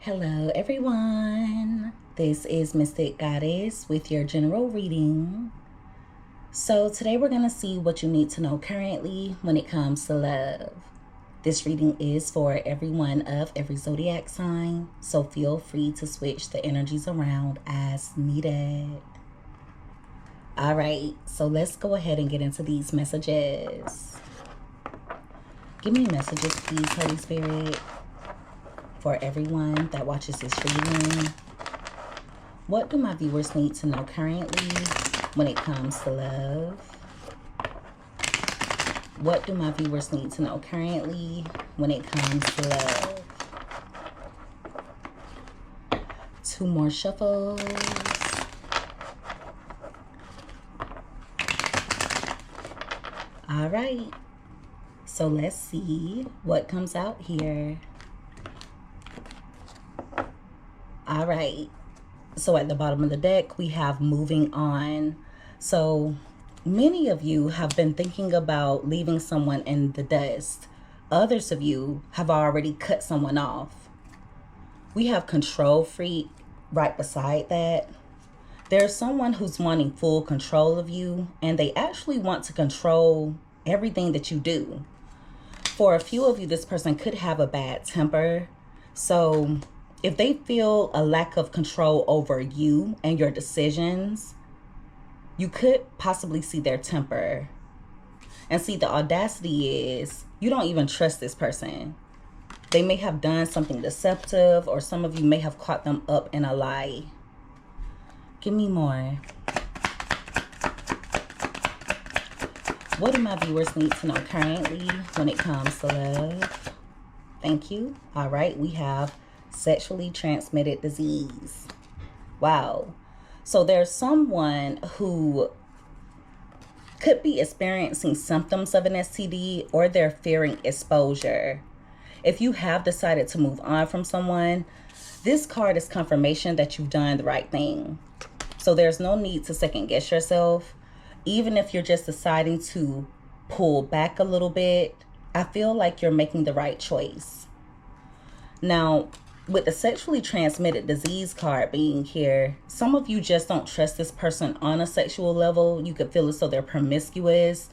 Hello everyone, this is Mystic Goddess with your general reading. So today we're going to see what you need to know currently when it comes to love. This reading is for everyone of every zodiac sign, so feel free to switch the energies around as needed. Alright, so let's go ahead and get into these messages. Give me messages please, Holy Spirit, for everyone that watches this reading. What do my viewers need to know currently when it comes to love? What do my viewers need to know currently when it comes to love? Two more shuffles. All right. So let's see what comes out here. All right, so at the bottom of the deck, we have moving on. So many of you have been thinking about leaving someone in the dust. Others of you have already cut someone off. We have control freak right beside that. There's someone who's wanting full control of you, and they actually want to control everything that you do. For a few of you, this person could have a bad temper. So if they feel a lack of control over you and your decisions, you could possibly see their temper. And see, the audacity is you don't even trust this person. They may have done something deceptive, or some of you may have caught them up in a lie. Give me more. What do my viewers need to know currently when it comes to love? Thank you. All right, we have sexually transmitted disease. Wow. So there's someone who could be experiencing symptoms of an STD, or they're fearing exposure. If you have decided to move on from someone, this card is confirmation that you've done the right thing. So there's no need to second guess yourself. Even if you're just deciding to pull back a little bit, I feel like you're making the right choice. Now, with the sexually transmitted disease card being here, some of you just don't trust this person on a sexual level. You could feel as though they're promiscuous.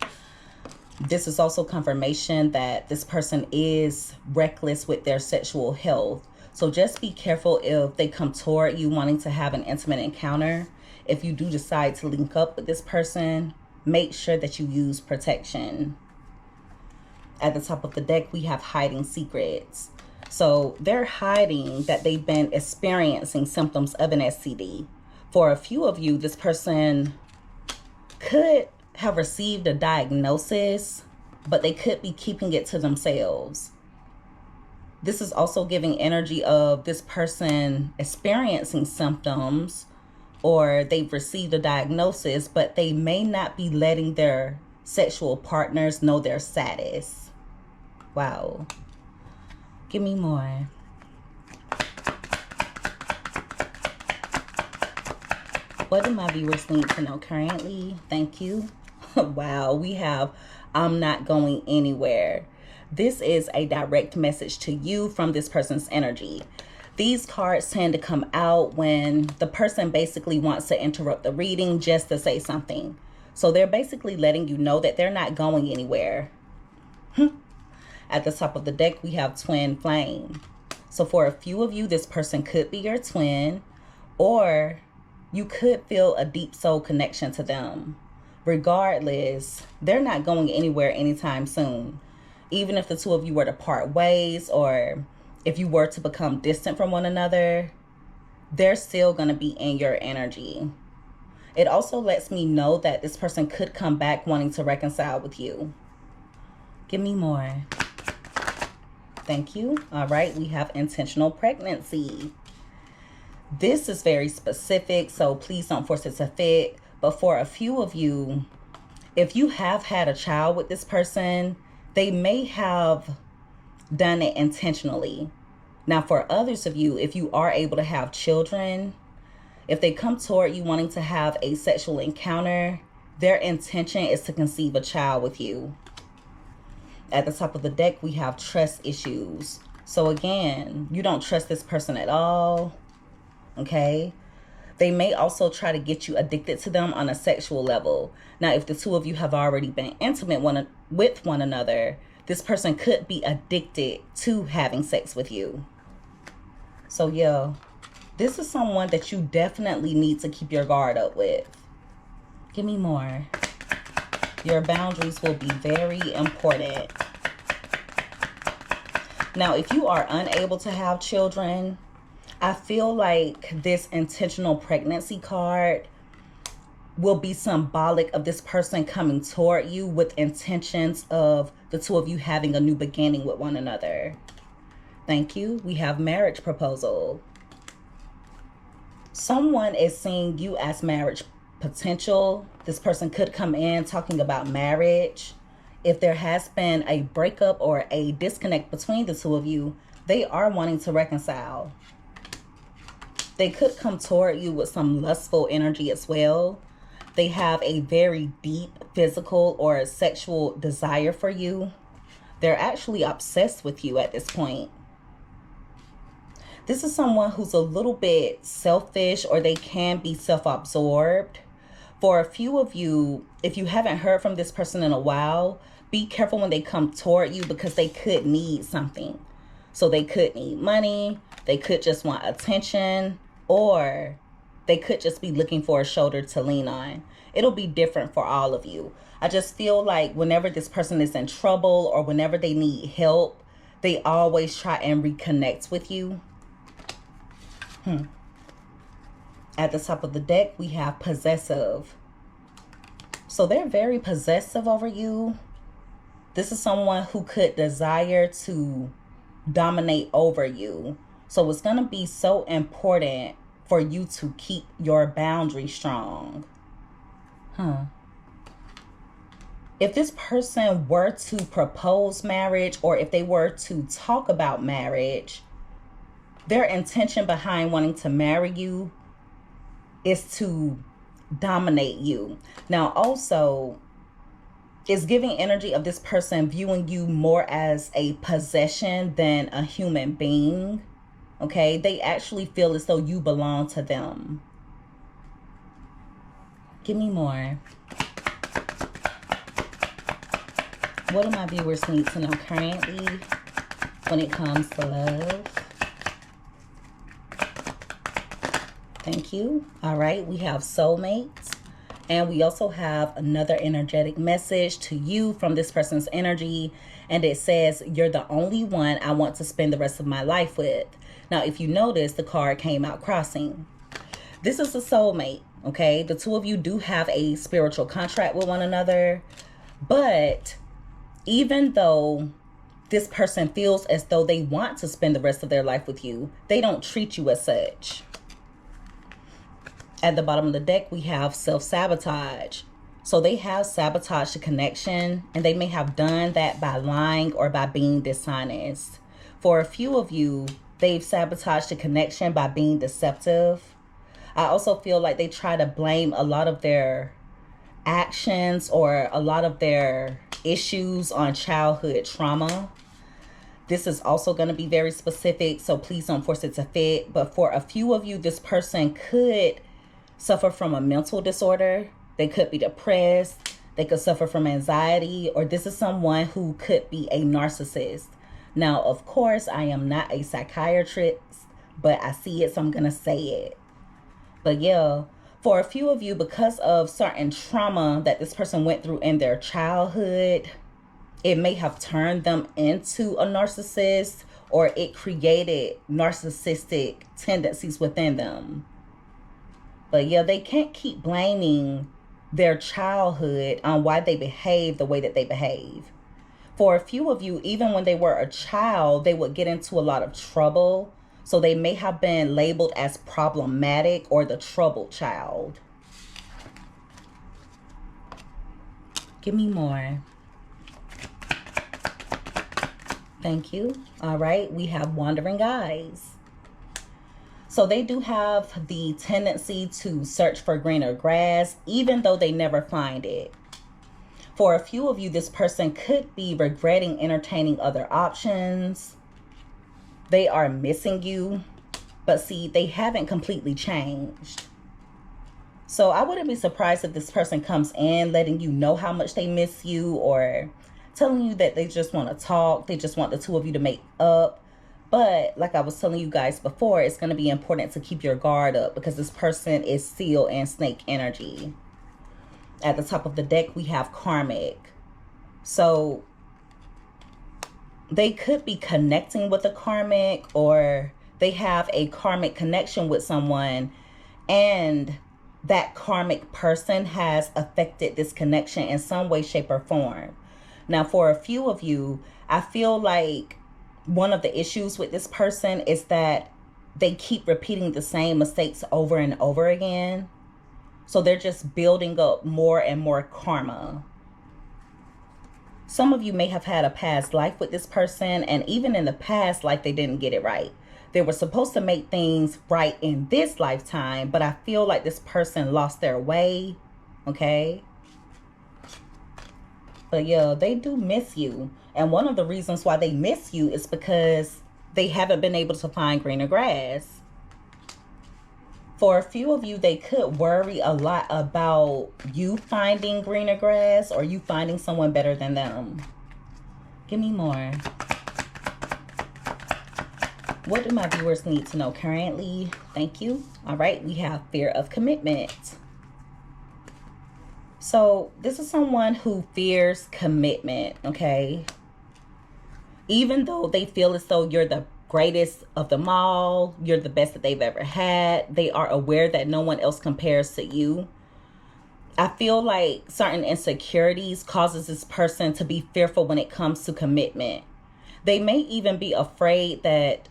This is also confirmation that this person is reckless with their sexual health. So just be careful if they come toward you wanting to have an intimate encounter. If you do decide to link up with this person, make sure that you use protection. At the top of the deck, we have hiding secrets. So they're hiding that they've been experiencing symptoms of an STD. For a few of you, this person could have received a diagnosis, but they could be keeping it to themselves. This is also giving energy of this person experiencing symptoms, or they've received a diagnosis, but they may not be letting their sexual partners know their status. Wow. Give me more. What do my viewers need to know currently? Thank you. Wow, we have I'm not going anywhere. This is a direct message to you from this person's energy. These cards tend to come out when the person basically wants to interrupt the reading just to say something. So they're basically letting you know that they're not going anywhere. At the top of the deck, we have twin flame. So for a few of you, this person could be your twin, or you could feel a deep soul connection to them. Regardless, they're not going anywhere anytime soon. Even if the two of you were to part ways, or if you were to become distant from one another, they're still going to be in your energy. It also lets me know that this person could come back wanting to reconcile with you. Give me more. Thank you. All right, we have intentional pregnancy. This is very specific, so please don't force it to fit. But for a few of you, if you have had a child with this person, they may have done it intentionally. Now, for others of you, if you are able to have children, if they come toward you wanting to have a sexual encounter, their intention is to conceive a child with you. At the top of the deck, we have trust issues. So again, you don't trust this person at all, okay? They may also try to get you addicted to them on a sexual level. Now, if the two of you have already been intimate with one another, this person could be addicted to having sex with you. So yeah, this is someone that you definitely need to keep your guard up with. Give me more. Your boundaries will be very important. Now, if you are unable to have children, I feel like this intentional pregnancy card will be symbolic of this person coming toward you with intentions of the two of you having a new beginning with one another. Thank you. We have marriage proposal. Someone is seeing you as marriage potential. This person could come in talking about marriage. If there has been a breakup or a disconnect between the two of you, they are wanting to reconcile. They could come toward you with some lustful energy as well. They have a very deep physical or sexual desire for you. They're actually obsessed with you at this point. This is someone who's a little bit selfish, or they can be self-absorbed. For a few of you, if you haven't heard from this person in a while, be careful when they come toward you, because they could need something. So they could need money. They could just want attention, or they could just be looking for a shoulder to lean on. It'll be different for all of you. I just feel like whenever this person is in trouble or whenever they need help, they always try and reconnect with you. At the top of the deck, we have possessive. So they're very possessive over you. This is someone who could desire to dominate over you. So it's going to be so important for you to keep your boundaries strong. If this person were to propose marriage, or if they were to talk about marriage, their intention behind wanting to marry you is to dominate you. Now, also, it's giving energy of this person viewing you more as a possession than a human being. Okay, they actually feel as though you belong to them. Give me more. What do my viewers need to know currently when it comes to love? Thank you. All right, we have soulmates. And we also have another energetic message to you from this person's energy. And it says, you're the only one I want to spend the rest of my life with. Now, if you notice, the card came out crossing. This is a soulmate, okay? The two of you do have a spiritual contract with one another. But even though this person feels as though they want to spend the rest of their life with you, they don't treat you as such. At the bottom of the deck, we have self-sabotage. So they have sabotaged the connection, and they may have done that by lying or by being dishonest. For a few of you, they've sabotaged the connection by being deceptive. I also feel like they try to blame a lot of their actions or a lot of their issues on childhood trauma. This is also going to be very specific, so please don't force it to fit. But for a few of you, this person could suffer from a mental disorder. They could be depressed. They could suffer from anxiety, or this is someone who could be a narcissist. Now, of course, I am not a psychiatrist, but I see it, so I'm going to say it. But yeah, for a few of you, because of certain trauma that this person went through in their childhood, it may have turned them into a narcissist, or it created narcissistic tendencies within them. But yeah, they can't keep blaming their childhood on why they behave the way that they behave. For a few of you, even when they were a child, they would get into a lot of trouble. So they may have been labeled as problematic or the troubled child. Give me more. Thank you. All right, we have wandering eyes. So they do have the tendency to search for greener grass, even though they never find it. For a few of you, this person could be regretting entertaining other options. They are missing you, but see, they haven't completely changed. So I wouldn't be surprised if this person comes in letting you know how much they miss you, or telling you that they just want to talk. They just want the two of you to make up. But like I was telling you guys before, it's going to be important to keep your guard up, because this person is seal and snake energy. At the top of the deck, we have Karmic. So they could be connecting with a Karmic, or they have a Karmic connection with someone, and that Karmic person has affected this connection in some way, shape, or form. Now, for a few of you, I feel like one of the issues with this person is that they keep repeating the same mistakes over and over again. So they're just building up more and more karma. Some of you may have had a past life with this person, and even in the past life, they didn't get it right. They were supposed to make things right in this lifetime, but I feel like this person lost their way, okay? But yeah, they do miss you. And one of the reasons why they miss you is because they haven't been able to find greener grass. For a few of you, they could worry a lot about you finding greener grass, or you finding someone better than them. Give me more. What do my viewers need to know currently? Thank you. All right, we have fear of commitment. So this is someone who fears commitment, okay? Even though they feel as though you're the greatest of them all, you're the best that they've ever had, they are aware that no one else compares to you. I feel like certain insecurities causes this person to be fearful when it comes to commitment. They may even be afraid that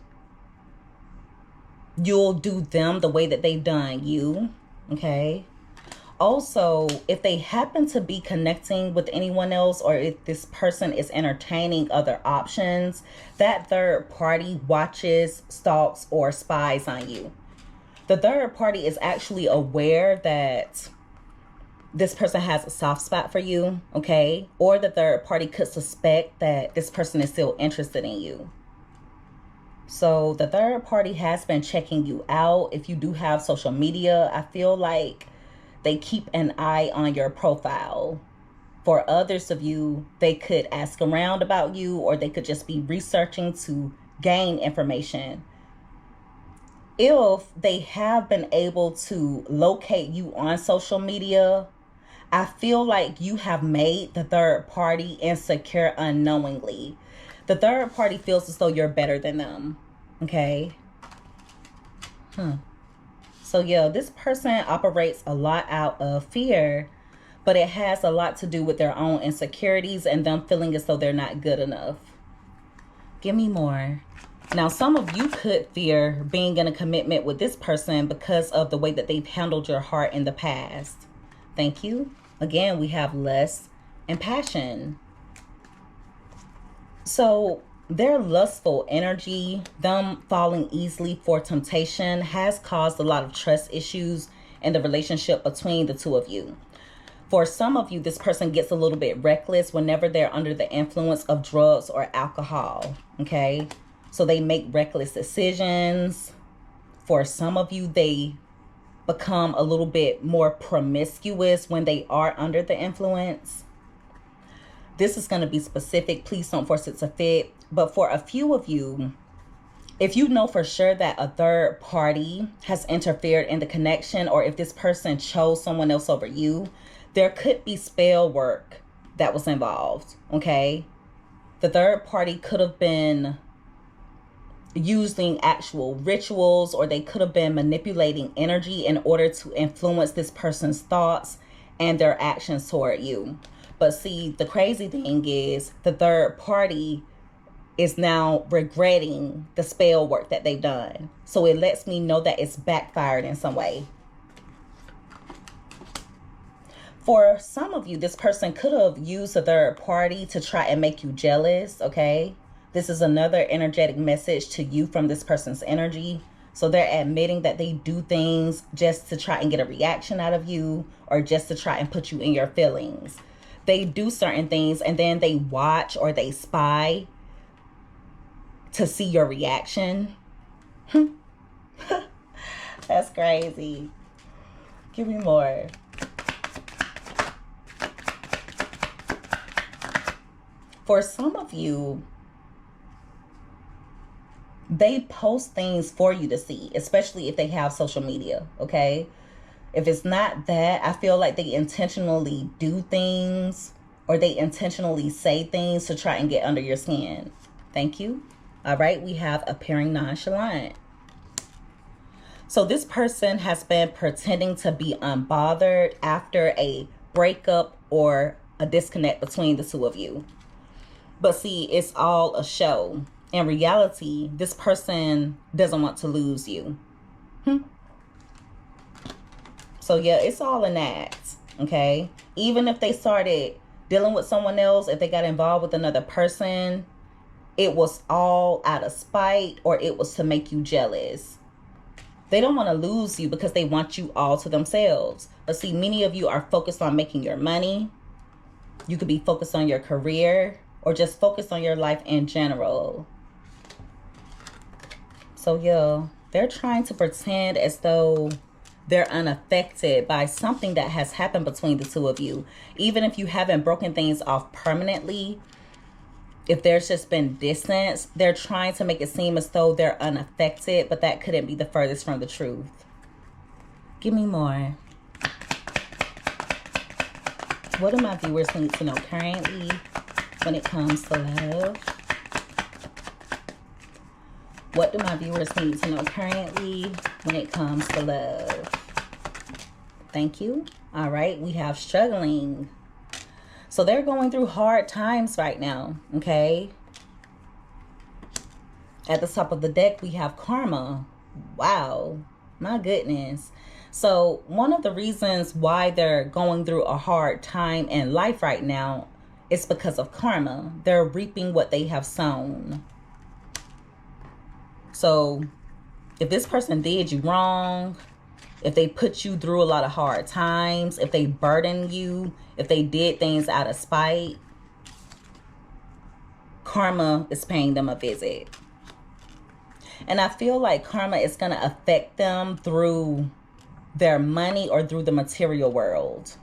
you'll do them the way that they've done you, okay? Also, if they happen to be connecting with anyone else, or if this person is entertaining other options, that third party watches, stalks, or spies on you. The third party is actually aware that this person has a soft spot for you, okay? Or the third party could suspect that this person is still interested in you. So the third party has been checking you out. If you do have social media, I feel like they keep an eye on your profile. For others of you, they could ask around about you, or they could just be researching to gain information. If they have been able to locate you on social media, I feel like you have made the third party insecure unknowingly. The third party feels as though you're better than them, okay? So yeah, this person operates a lot out of fear, but it has a lot to do with their own insecurities and them feeling as though they're not good enough. Give me more. Now, some of you could fear being in a commitment with this person because of the way that they've handled your heart in the past. Thank you. Again, we have lust and passion. So their lustful energy, them falling easily for temptation, has caused a lot of trust issues in the relationship between the two of you. For some of you, this person gets a little bit reckless whenever they're under the influence of drugs or alcohol, okay? So they make reckless decisions. For some of you, they become a little bit more promiscuous when they are under the influence. This is going to be specific. Please don't force it to fit. But for a few of you, if you know for sure that a third party has interfered in the connection, or if this person chose someone else over you, there could be spell work that was involved, okay? The third party could have been using actual rituals, or they could have been manipulating energy in order to influence this person's thoughts and their actions toward you. But see, the crazy thing is the third party is now regretting the spell work that they've done. So it lets me know that it's backfired in some way. For some of you, this person could have used a third party to try and make you jealous, okay? This is another energetic message to you from this person's energy. So they're admitting that they do things just to try and get a reaction out of you, or just to try and put you in your feelings. They do certain things and then they watch or they spy to see your reaction. That's crazy. Give me more. For some of you, they post things for you to see, especially if they have social media, okay? If it's not that, I feel like they intentionally do things or they intentionally say things to try and get under your skin. Thank you. All right, we have appearing nonchalant. So this person has been pretending to be unbothered after a breakup or a disconnect between the two of you. But see, it's all a show. In reality, this person doesn't want to lose you. So yeah, it's all an act, okay? Even if they started dealing with someone else, if they got involved with another person, it was all out of spite or it was to make you jealous. They don't want to lose you because they want you all to themselves. But see, many of you are focused on making your money. You could be focused on your career or just focused on your life in general. So yeah, they're trying to pretend as though they're unaffected by something that has happened between the two of you. Even if you haven't broken things off permanently, if there's just been distance, they're trying to make it seem as though they're unaffected, but that couldn't be the furthest from the truth. Give me more. What do my viewers need to know currently when it comes to love? What do my viewers need to know currently when it comes to love? Thank you. All right, we have struggling. So they're going through hard times right now, okay? At the top of the deck, we have karma. Wow, my goodness. So one of the reasons why they're going through a hard time in life right now is because of karma. They're reaping what they have sown. So if this person did you wrong, if they put you through a lot of hard times, if they burden you, if they did things out of spite, karma is paying them a visit. And I feel like karma is going to affect them through their money or through the material world.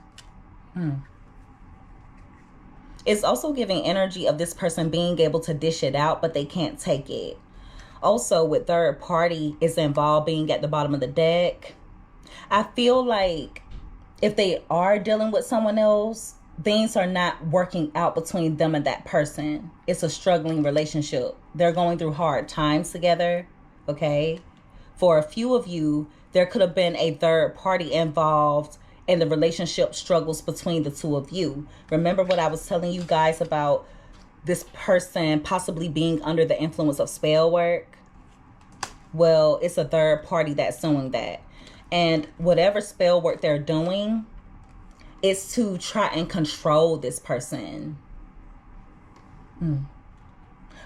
It's also giving energy of this person being able to dish it out, but they can't take it. Also, with third party is involved being at the bottom of the deck. I feel like if they are dealing with someone else, things are not working out between them and that person. It's a struggling relationship. They're going through hard times together, okay? For a few of you, there could have been a third party involved in the relationship struggles between the two of you. Remember what I was telling you guys about this person possibly being under the influence of spell work? Well, it's a third party that's doing that. And whatever spell work they're doing is to try and control this person.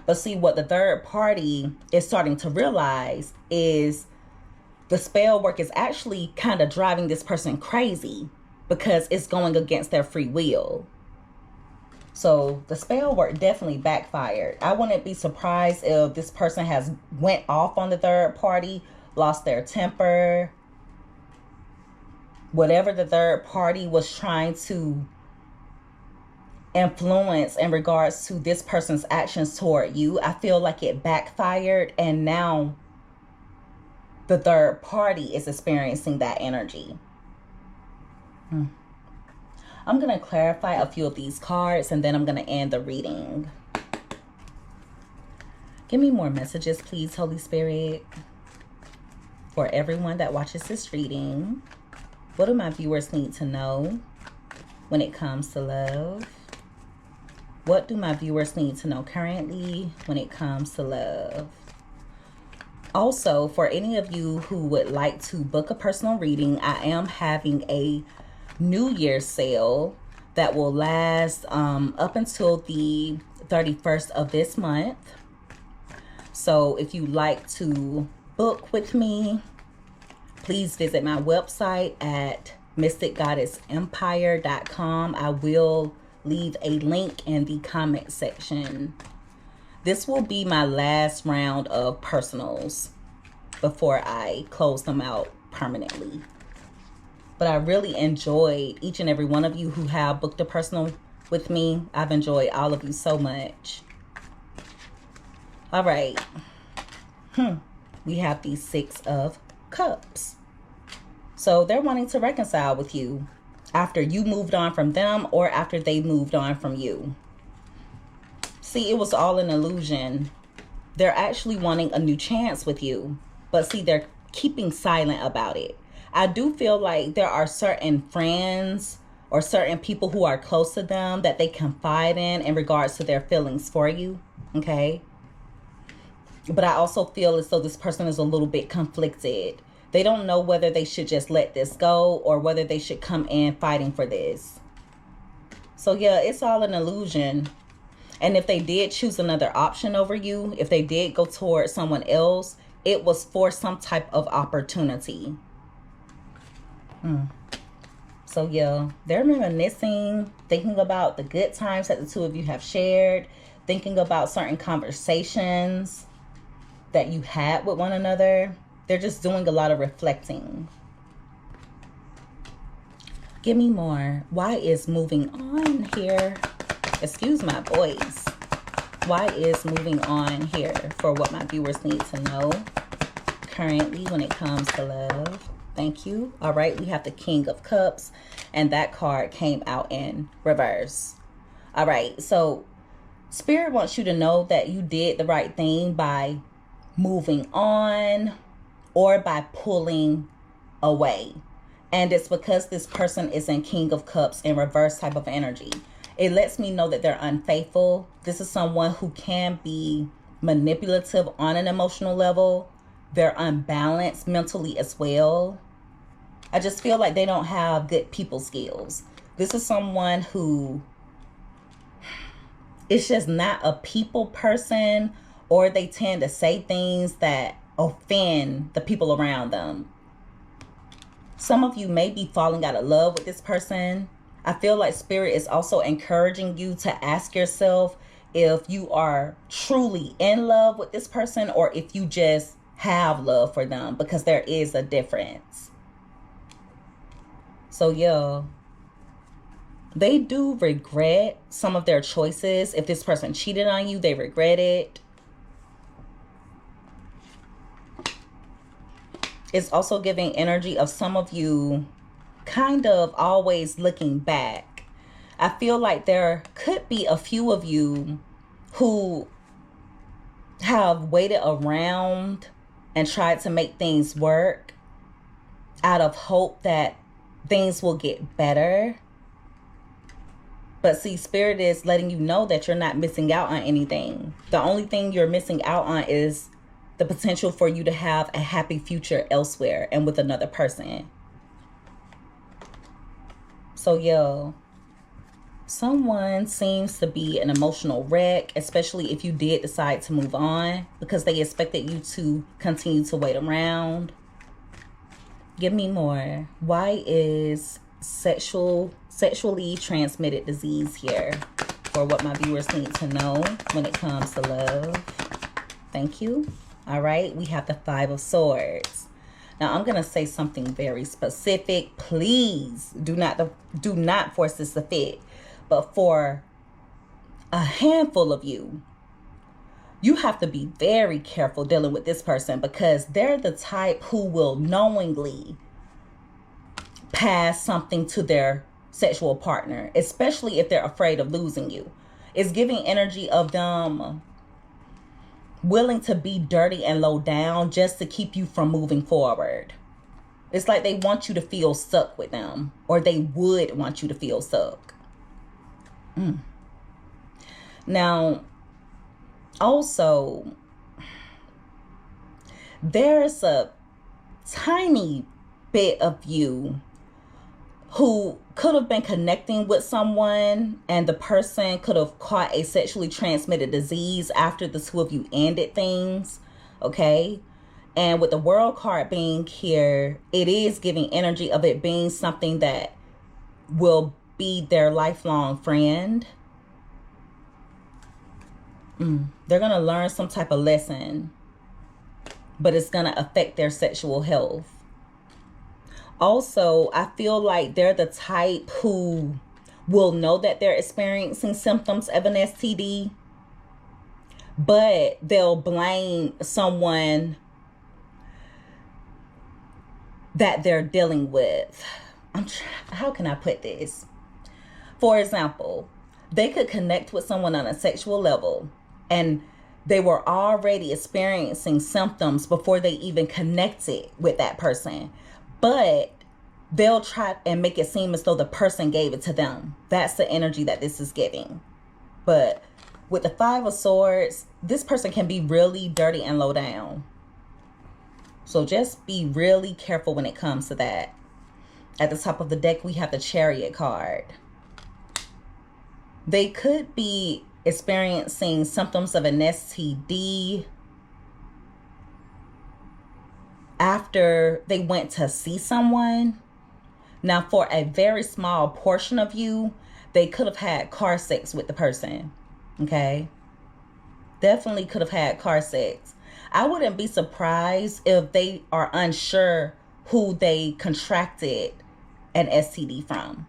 But see, what the third party is starting to realize is the spell work is actually kind of driving this person crazy because it's going against their free will. So the spell work definitely backfired. I wouldn't be surprised if this person has went off on the third party, lost their temper. Whatever the third party was trying to influence in regards to this person's actions toward you, I feel like it backfired, and now the third party is experiencing that energy. I'm going to clarify a few of these cards and then I'm going to end the reading. Give me more messages, please, Holy Spirit, for everyone that watches this reading. What do my viewers need to know when it comes to love? What do my viewers need to know currently when it comes to love? Also, for any of you who would like to book a personal reading, I am having a New Year's sale that will last up until the 31st of this month. So if you'd like to book with me, please visit my website at MysticGoddessEmpire.com. I will leave a link in the comment section. This will be my last round of personals before I close them out permanently. But I really enjoyed each and every one of you who have booked a personal with me. I've enjoyed all of you so much. All right. We have the Six of Cups. So they're wanting to reconcile with you after you moved on from them or after they moved on from you. See, it was all an illusion. They're actually wanting a new chance with you. But see, they're keeping silent about it. I do feel like there are certain friends or certain people who are close to them that they confide in regards to their feelings for you. Okay? But I also feel as though this person is a little bit conflicted. They don't know whether they should just let this go or whether they should come in fighting for this. So yeah, it's all an illusion. And if they did choose another option over you, if they did go towards someone else, it was for some type of opportunity. So yeah, they're reminiscing, thinking about the good times that the two of you have shared, thinking about certain conversations that you had with one another. They're just doing a lot of reflecting. Give me more. Why is moving on here? Excuse my voice. Why is moving on here for what my viewers need to know currently when it comes to love? Thank you. All right, we have the King of Cups, and that card came out in reverse. All right, so Spirit wants you to know that you did the right thing by moving on or by pulling away. And it's because this person is in King of Cups in reverse type of energy. It lets me know that they're unfaithful. This is someone who can be manipulative on an emotional level. They're unbalanced mentally as well. I just feel like they don't have good people skills. This is someone who is just not a people person, or they tend to say things that offend the people around them. Some of you may be falling out of love with this person. I feel like Spirit is also encouraging you to ask yourself if you are truly in love with this person or if you just have love for them, because there is a difference. So yeah, they do regret some of their choices. If this person cheated on you, they regret it. It's also giving energy of some of you kind of always looking back. I feel like there could be a few of you who have waited around and tried to make things work out of hope that things will get better. But see, Spirit is letting you know that you're not missing out on anything. The only thing you're missing out on is the potential for you to have a happy future elsewhere and with another person. So yeah, someone seems to be an emotional wreck, especially if you did decide to move on, because they expected you to continue to wait around. Give me more. Why is sexually transmitted disease here for what my viewers need to know when it comes to love? Thank you. All right, we have the Five of Swords. Now, I'm going to say something very specific. Please do not force this to fit. But for a handful of you, you have to be very careful dealing with this person, because they're the type who will knowingly pass something to their sexual partner, especially if they're afraid of losing you. It's giving energy of them willing to be dirty and low down just to keep you from moving forward. It's like they want you to feel stuck with them, or they would want you to feel stuck. Now, also, there's a tiny bit of you who could have been connecting with someone, and the person could have caught a sexually transmitted disease after the two of you ended things, okay? And with the World card being here, it is giving energy of it being something that will be their lifelong friend. They're going to learn some type of lesson, but it's going to affect their sexual health. Also, I feel like they're the type who will know that they're experiencing symptoms of an STD, but they'll blame someone that they're dealing with. How can I put this? For example, they could connect with someone on a sexual level and they were already experiencing symptoms before they even connected with that person. But they'll try and make it seem as though the person gave it to them. That's the energy that this is giving. But with the Five of Swords, this person can be really dirty and low down. So just be really careful when it comes to that. At the top of the deck, we have the Chariot card. They could be experiencing symptoms of an STD after they went to see someone. Now, for a very small portion of you, they could have had car sex with the person. Okay? Definitely could have had car sex. I wouldn't be surprised if they are unsure who they contracted an STD from.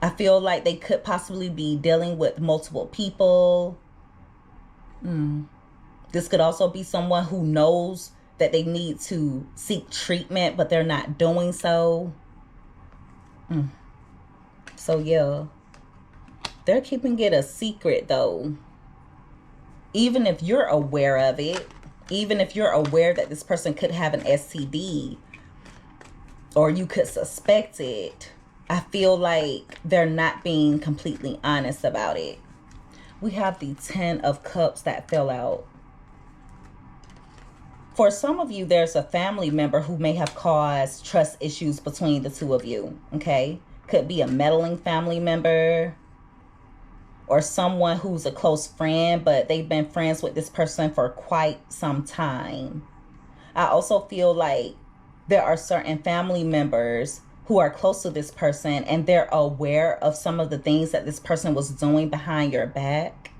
I feel like they could possibly be dealing with multiple people. This could also be someone who knows that they need to seek treatment, but they're not doing so. So yeah, they're keeping it a secret though. Even if you're aware of it, even if you're aware that this person could have an STD, or you could suspect it, I feel like they're not being completely honest about it. We have the 10 of Cups that fell out. For some of you, there's a family member who may have caused trust issues between the two of you, okay? Could be a meddling family member or someone who's a close friend, but they've been friends with this person for quite some time. I also feel like there are certain family members who are close to this person and they're aware of some of the things that this person was doing behind your back.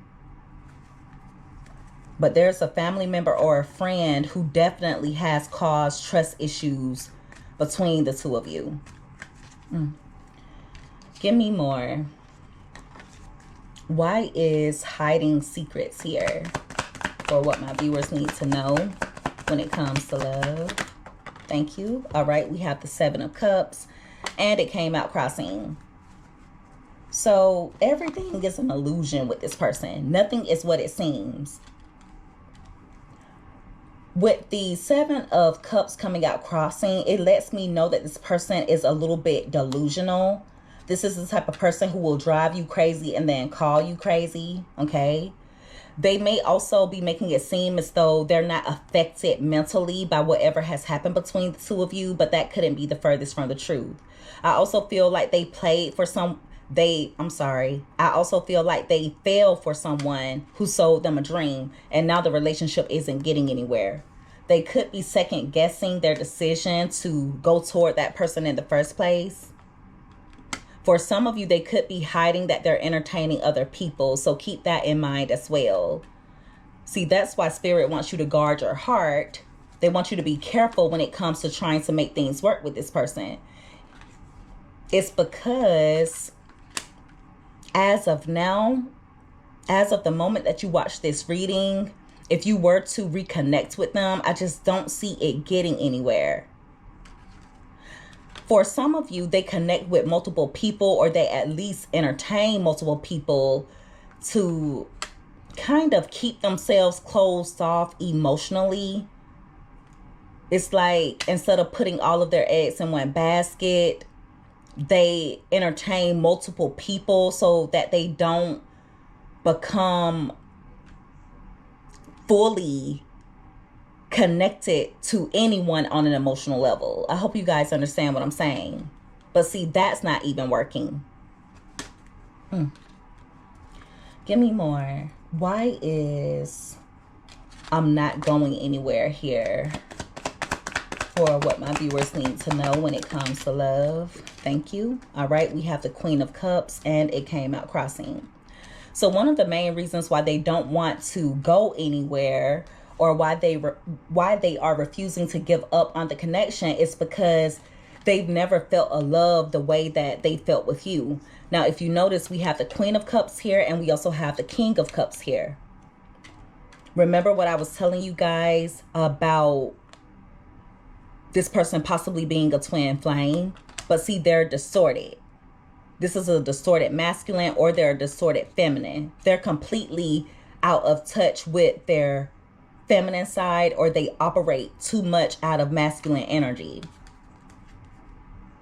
But there's a family member or a friend who definitely has caused trust issues between the two of you. Give me more. Why is hiding secrets here? For what my viewers need to know when it comes to love. Thank you. All right, we have the 7 of Cups and it came out crossing. So everything is an illusion with this person. Nothing is what it seems. With the 7 of Cups coming out crossing, it lets me know that this person is a little bit delusional. This is the type of person who will drive you crazy and then call you crazy, okay? They may also be making it seem as though they're not affected mentally by whatever has happened between the two of you, but that couldn't be the furthest from the truth. I also feel like they played for I also feel like they fell for someone who sold them a dream and now the relationship isn't getting anywhere. They could be second guessing their decision to go toward that person in the first place. For some of you, they could be hiding that they're entertaining other people. So keep that in mind as well. See, that's why Spirit wants you to guard your heart. They want you to be careful when it comes to trying to make things work with this person. It's because as of now, as of the moment that you watch this reading, if you were to reconnect with them, I just don't see it getting anywhere. For some of you, they connect with multiple people or they at least entertain multiple people to kind of keep themselves closed off emotionally. It's like instead of putting all of their eggs in one basket, they entertain multiple people so that they don't become fully connected to anyone on an emotional level. I hope you guys understand what I'm saying. But see, that's not even working. Give me more. Why is I'm not going anywhere here? For what my viewers need to know when it comes to love. Thank you. All right, we have the Queen of Cups and it came out crossing. So one of the main reasons why they don't want to go anywhere, or why they are refusing to give up on the connection, is because they've never felt a love the way that they felt with you. Now, if you notice, we have the Queen of Cups here, and we also have the King of Cups here. Remember what I was telling you guys about this person possibly being a twin flame? But see, they're distorted. This is a distorted masculine, or they're a distorted feminine. They're completely out of touch with their feminine side, or they operate too much out of masculine energy.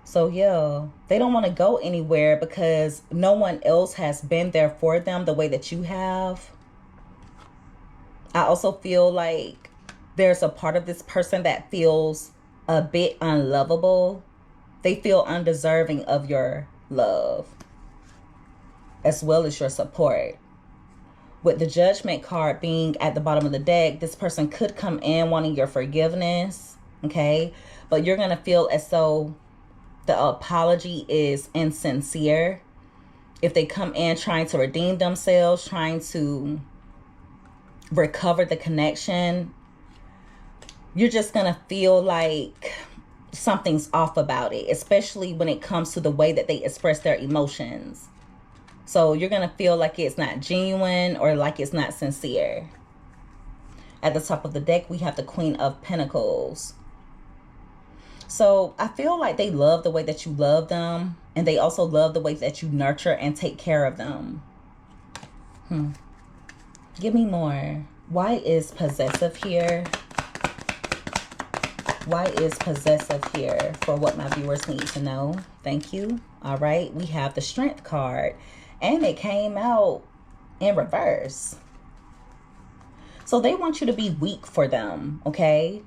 So yeah, they don't want to go anywhere because no one else has been there for them the way that you have. I also feel like there's a part of this person that feels a bit unlovable. They feel undeserving of your love as well as your support. With the Judgment card being at the bottom of the deck, this person could come in wanting your forgiveness, okay? But you're going to feel as though the apology is insincere. If they come in trying to redeem themselves, trying to recover the connection, you're just going to feel like something's off about it, especially when it comes to the way that they express their emotions. So you're going to feel like it's not genuine, or like it's not sincere. At the top of the deck, we have the Queen of Pentacles. So I feel like they love the way that you love them, and they also love the way that you nurture and take care of them. Give me more. Why is possessive here? Why is possessive here for what my viewers need to know? Thank you. All right. We have the Strength card, and it came out in reverse. So they want you to be weak for them, okay?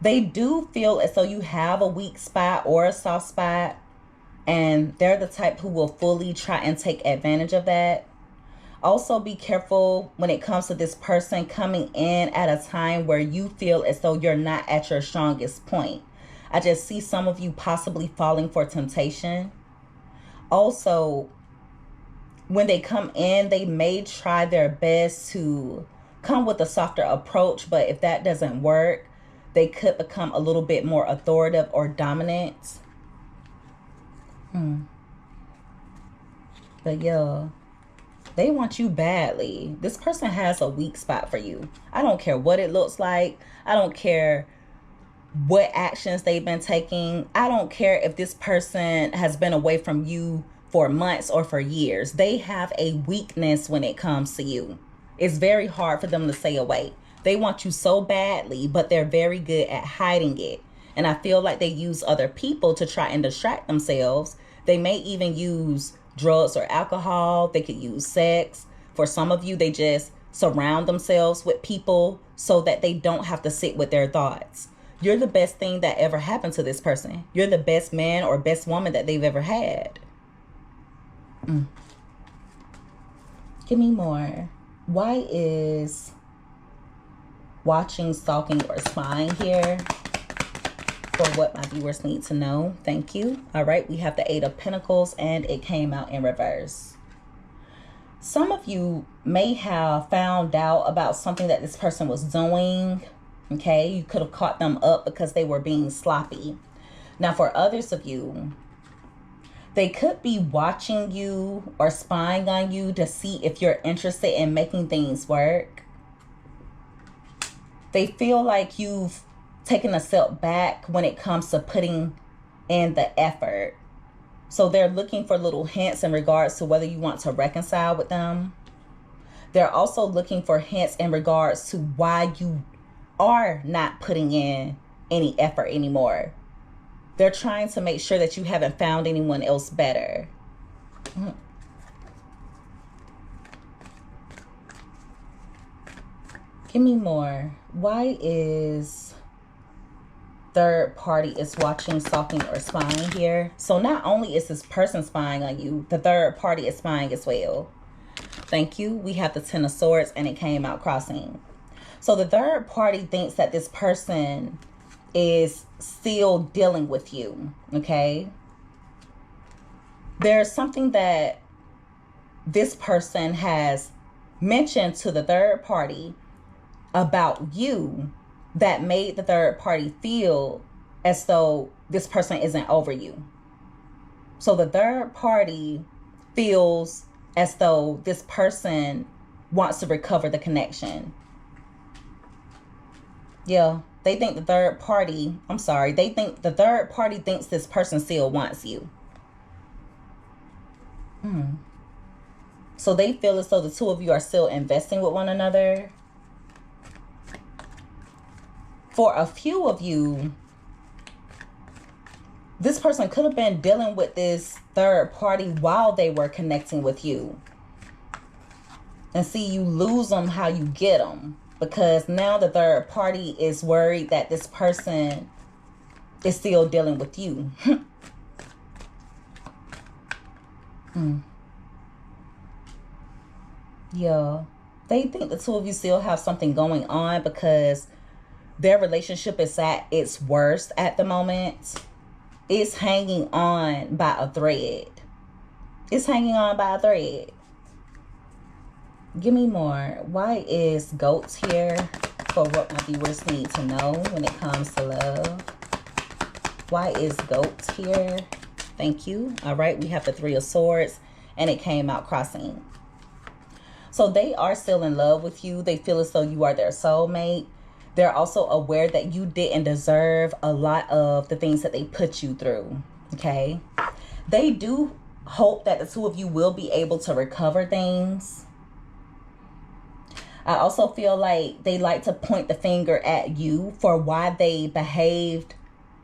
They do feel as though you have a weak spot or a soft spot, and they're the type who will fully try and take advantage of that. Also, be careful when it comes to this person coming in at a time where you feel as though you're not at your strongest point. I just see some of you possibly falling for temptation. Also, when they come in, they may try their best to come with a softer approach, but if that doesn't work, they could become a little bit more authoritative or dominant. But yeah, they want you badly. This person has a weak spot for you. I don't care what it looks like. I don't care what actions they've been taking. I don't care if this person has been away from you for months or for years. They have a weakness when it comes to you. It's very hard for them to stay away. They want you so badly, but they're very good at hiding it. And I feel like they use other people to try and distract themselves. They may even use drugs or alcohol. They could use sex. For some of you, they just surround themselves with people so that they don't have to sit with their thoughts. You're the best thing that ever happened to this person. You're the best man or best woman that they've ever had. Give me more. Why is watching, stalking, or spying here for what my viewers need to know? Thank you. All right, we have the Eight of Pentacles, and it came out in reverse. Some of you may have found out about something that this person was doing. Okay, you could have caught them up because they were being sloppy. Now, for others of you, they could be watching you or spying on you to see if you're interested in making things work. They feel like you've taken a step back when it comes to putting in the effort. So they're looking for little hints in regards to whether you want to reconcile with them. They're also looking for hints in regards to why you are not putting in any effort anymore. They're trying to make sure that you haven't found anyone else better. Give me more. Why is third party is watching, stalking, or spying here? So not only is this person spying on you, the third party is spying as well. Thank you. We have the Ten of Swords, and it came out crossing. So the third party thinks that this person is still dealing with you, okay? There's something that this person has mentioned to the third party about you that made the third party feel as though this person isn't over you. So the third party feels as though this person wants to recover the connection. Yeah, they think the third party, they think the third party thinks this person still wants you. So they feel as though the two of you are still investing with one another. For a few of you, this person could have been dealing with this third party while they were connecting with you. And see, you lose them how you get them. Because now the third party is worried that this person is still dealing with you. Yeah. They think the two of you still have something going on because their relationship is at its worst at the moment. It's hanging on by a thread. It's hanging on by a thread. Give me more. Why is goats here for what my viewers need to know when it comes to love? Why is goats here? Thank you. All right, we have the Three of Swords and it came out crossing. So they are still in love with you. They feel as though you are their soulmate. They're also aware that you didn't deserve a lot of the things that they put you through. Okay. They do hope that the two of you will be able to recover things. I also feel like they like to point the finger at you for why they behaved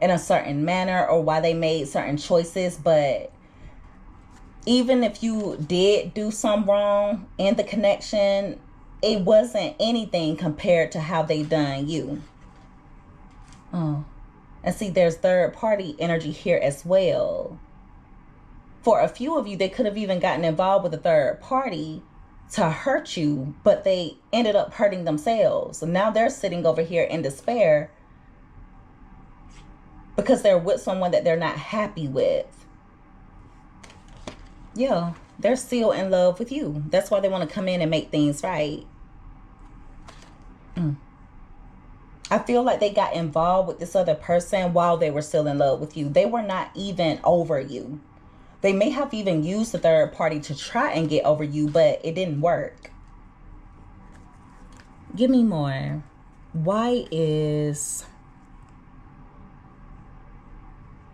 in a certain manner or why they made certain choices. But even if you did do some wrong in the connection, it wasn't anything compared to how they done you. Oh, and see, there's third party energy here as well. For a few of you, they could have even gotten involved with a third party to hurt you, but they ended up hurting themselves. So now they're sitting over here in despair because they're with someone that they're not happy with. Yeah, they're still in love with you. That's why they want to come in and make things right. I feel like they got involved with this other person while they were still in love with you. They were not even over you. They may have even used the third party to try and get over you, but it didn't work. Give me more. Why is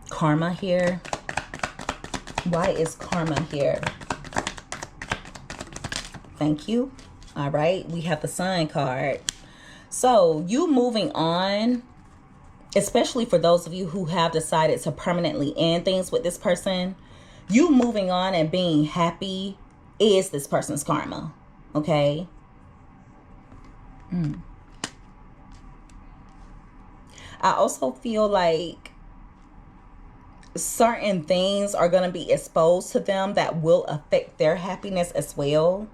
karma here? Why is karma here? Thank you. All right, we have the Sun card. So you moving on, especially for those of you who have decided to permanently end things with this person, you moving on and being happy is this person's karma. Okay. I also feel like certain things are going to be exposed to them that will affect their happiness as well.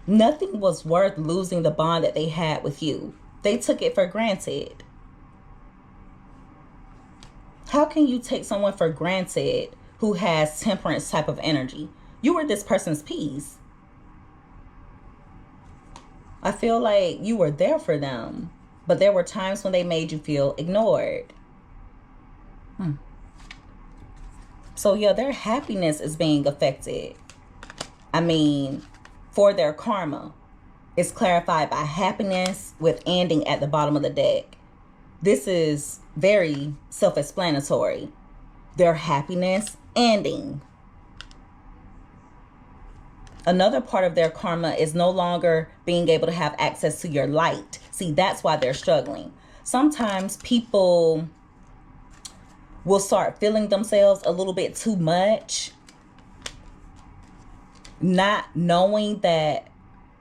Nothing was worth losing the bond that they had with you. They took it for granted. How can you take someone for granted who has temperance type of energy? You were this person's peace. I feel like you were there for them, but there were times when they made you feel ignored. So yeah, their happiness is being affected. I mean, for their karma, it's clarified by happiness with ending at the bottom of the deck. This is very self-explanatory. Their happiness ending. Another part of their karma is no longer being able to have access to your light. See, that's why they're struggling. Sometimes people will start feeling themselves a little bit too much, not knowing that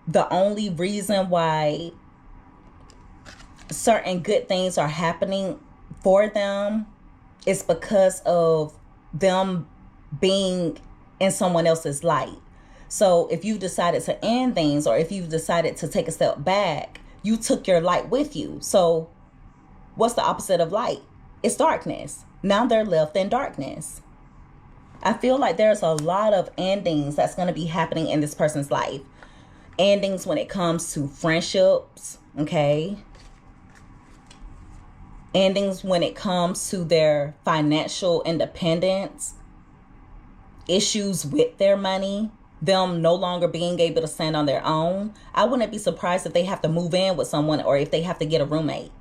the only reason why certain good things are happening for them is because of them being in someone else's light. So if you decided to end things, or if you've decided to take a step back, you took your light with you. So what's the opposite of light? It's darkness. Now they're left in darkness. I feel like there's a lot of endings that's going to be happening in this person's life. Endings when it comes to friendships, okay? Endings when it comes to their financial independence. Issues with their money. Them no longer being able to stand on their own. I wouldn't be surprised if they have to move in with someone or if they have to get a roommate.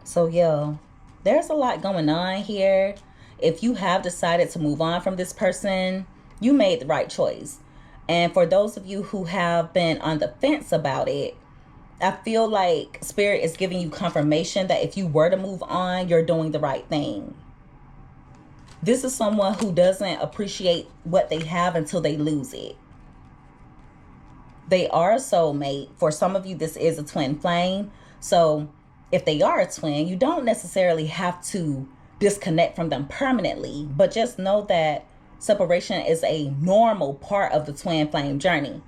So yeah, there's a lot going on here. If you have decided to move on from this person, you made the right choice. And for those of you who have been on the fence about it, I feel like Spirit is giving you confirmation that if you were to move on, you're doing the right thing. This is someone who doesn't appreciate what they have until they lose it. They are a soulmate. For some of you, this is a twin flame. So if they are a twin, you don't necessarily have to disconnect from them permanently, but just know that separation is a normal part of the twin flame journey.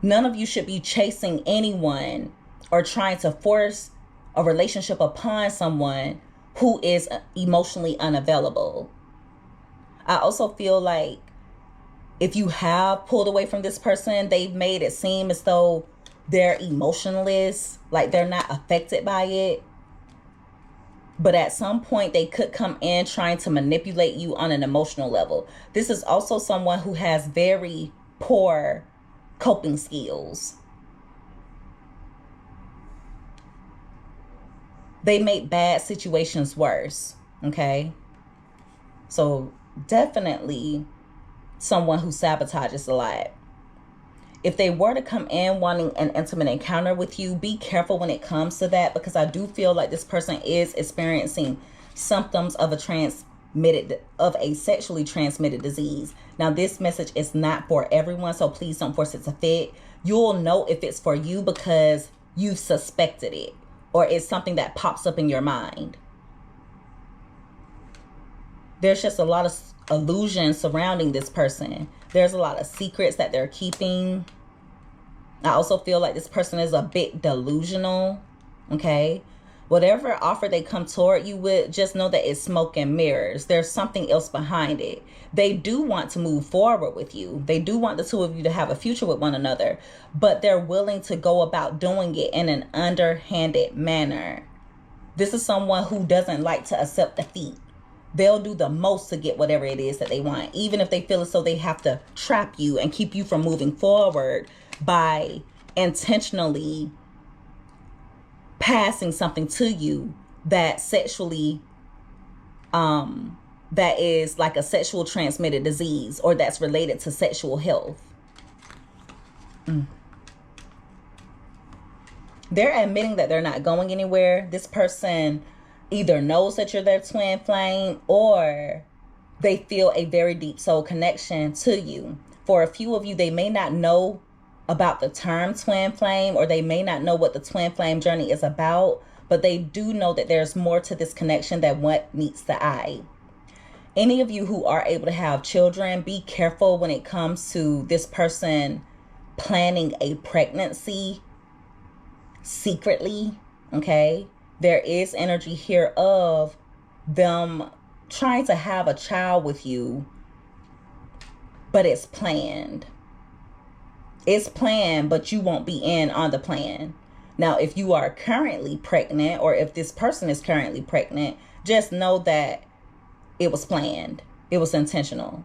None of you should be chasing anyone or trying to force a relationship upon someone who is emotionally unavailable. I also feel like if you have pulled away from this person, they've made it seem as though they're emotionless, like they're not affected by it. But at some point, they could come in trying to manipulate you on an emotional level. This is also someone who has very poor coping skills. They make bad situations worse, okay? So definitely someone who sabotages a lot. If they were to come in wanting an intimate encounter with you, be careful when it comes to that, because I do feel like this person is experiencing symptoms of a sexually transmitted disease. Now, this message is not for everyone, so please don't force it to fit. You'll know if it's for you because you've suspected it, or it's something that pops up in your mind. There's just a lot of illusions surrounding this person. There's a lot of secrets that they're keeping. I also feel like this person is a bit delusional, okay? Whatever offer they come toward you with, just know that it's smoke and mirrors. There's something else behind it. They do want to move forward with you. They do want the two of you to have a future with one another, but they're willing to go about doing it in an underhanded manner. This is someone who doesn't like to accept defeat. They'll do the most to get whatever it is that they want, even if they feel as though they have to trap you and keep you from moving forward by intentionally passing something to you that sexually, that is like a sexual transmitted disease, or that's related to sexual health. They're admitting that they're not going anywhere. This person either knows that you're their twin flame, or they feel a very deep soul connection to you. For a few of you, they may not know about the term twin flame, or they may not know what the twin flame journey is about, but they do know that there's more to this connection than what meets the eye. Any of you who are able to have children, be careful when it comes to this person planning a pregnancy secretly, okay? There is energy here of them trying to have a child with you, but it's planned. It's planned, but you won't be in on the plan. Now, if you are currently pregnant, or if this person is currently pregnant, just know that it was planned. It was intentional.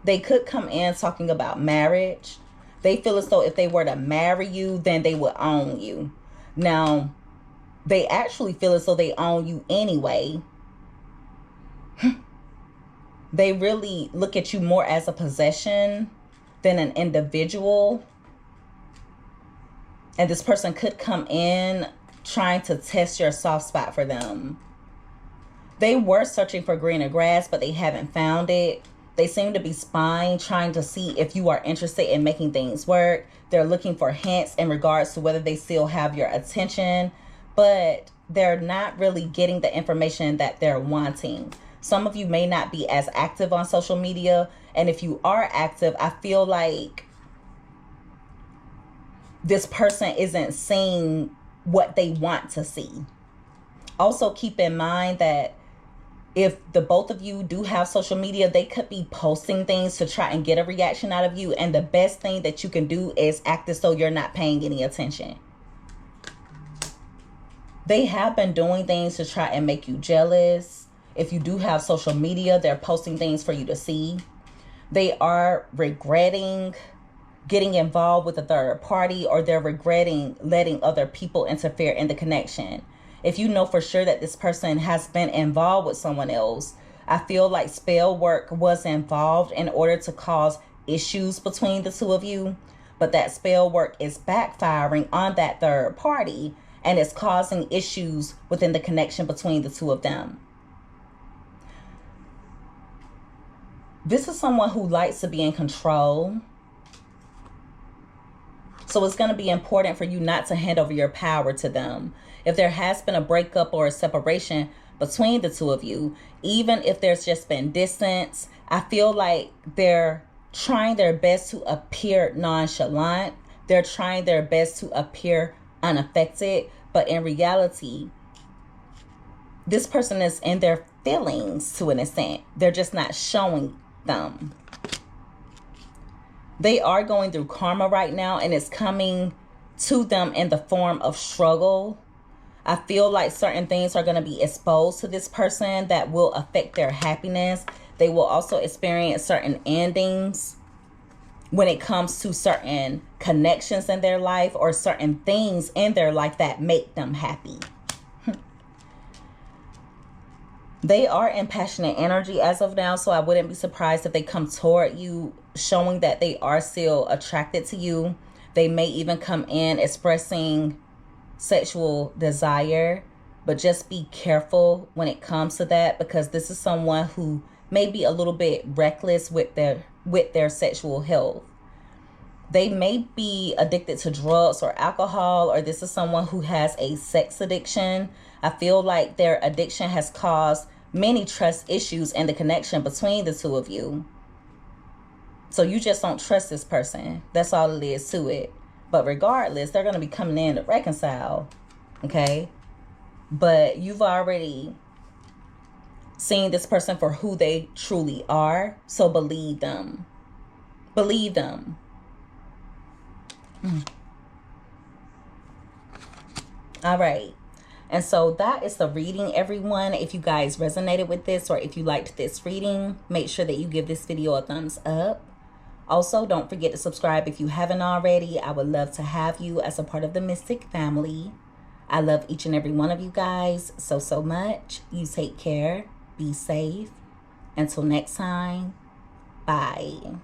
They could come in talking about marriage. They feel as though if they were to marry you, then they would own you. Now, they actually feel as though they own you anyway. They really look at you more as a possession than an individual. And this person could come in trying to test your soft spot for them. They were searching for greener grass, but they haven't found it. They seem to be spying, trying to see if you are interested in making things work. They're looking for hints in regards to whether they still have your attention, but they're not really getting the information that they're wanting. Some of you may not be as active on social media, and if you are active, I feel like this person isn't seeing what they want to see. Also, keep in mind that if the both of you do have social media, they could be posting things to try and get a reaction out of you. And the best thing that you can do is act as though you're not paying any attention. They have been doing things to try and make you jealous. If you do have social media, they're posting things for you to see. They are regretting getting involved with a third party, or they're regretting letting other people interfere in the connection. If you know for sure that this person has been involved with someone else, I feel like spell work was involved in order to cause issues between the two of you. But that spell work is backfiring on that third party, and it's causing issues within the connection between the two of them. This is someone who likes to be in control. So it's going to be important for you not to hand over your power to them. If there has been a breakup or a separation between the two of you, even if there's just been distance, I feel like they're trying their best to appear nonchalant. They're trying their best to appear unaffected. But in reality, this person is in their feelings to an extent. They're just not showing them. They are going through karma right now, and it's coming to them in the form of struggle. I feel like certain things are going to be exposed to this person that will affect their happiness. They will also experience certain endings when it comes to certain connections in their life or certain things in their life that make them happy. They are in passionate energy as of now, so I wouldn't be surprised if they come toward you showing that they are still attracted to you. They may even come in expressing sexual desire, but just be careful when it comes to that, because this is someone who may be a little bit reckless with their sexual health. They may be addicted to drugs or alcohol, or this is someone who has a sex addiction. I feel like their addiction has caused many trust issues in the connection between the two of you. So you just don't trust this person. That's all it is to it. But regardless, they're going to be coming in to reconcile. Okay? But you've already seen this person for who they truly are. So believe them. Believe them. All right. And so that is the reading, everyone. If you guys resonated with this, or if you liked this reading, make sure that you give this video a thumbs up. Also, don't forget to subscribe if you haven't already. I would love to have you as a part of the Mystic family. I love each and every one of you guys so much. You take care. Be safe. Until next time, bye.